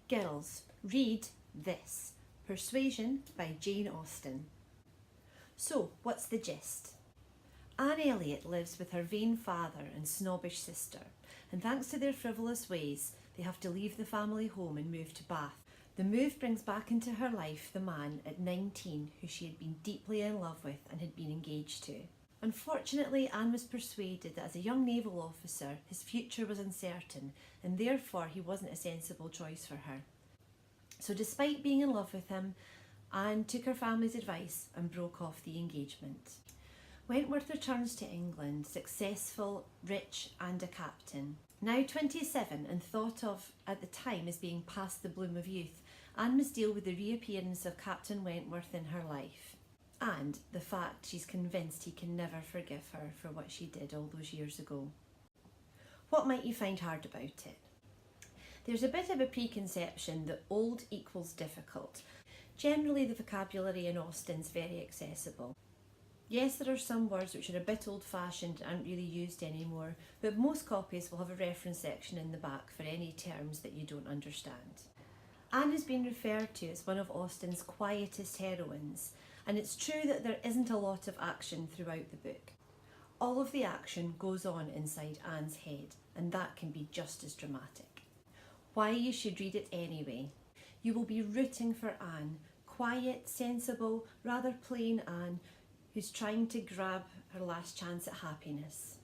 Girls, read this. Persuasion by Jane Austen. So, what's the gist? Anne Elliot lives with her vain father and snobbish sister, and thanks to their frivolous ways, they have to leave the family home and move to Bath. The move brings back into her life the man at 19 who she had been deeply in love with and had been engaged to. Unfortunately, Anne was persuaded that as a young naval officer, his future was uncertain, and therefore he wasn't a sensible choice for her. So despite being in love with him, Anne took her family's advice and broke off the engagement. Wentworth returns to England, successful, rich and a captain. Now 27 and thought of at the time as being past the bloom of youth, Anne must deal with the reappearance of Captain Wentworth in her life, and the fact she's convinced he can never forgive her for what she did all those years ago. What might you find hard about it? There's a bit of a preconception that old equals difficult. Generally, the vocabulary in Austen's very accessible. Yes, there are some words which are a bit old-fashioned and aren't really used anymore, but most copies will have a reference section in the back for any terms that you don't understand. Anne has been referred to as one of Austen's quietest heroines, and it's true that there isn't a lot of action throughout the book. All of the action goes on inside Anne's head, and that can be just as dramatic. Why you should read it anyway. You will be rooting for Anne, quiet, sensible, rather plain Anne, who's trying to grab her last chance at happiness.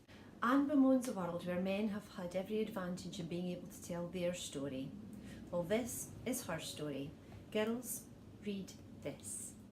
Anne bemoans a world where men have had every advantage in being able to tell their story. Well, this is her story. Girls, read this.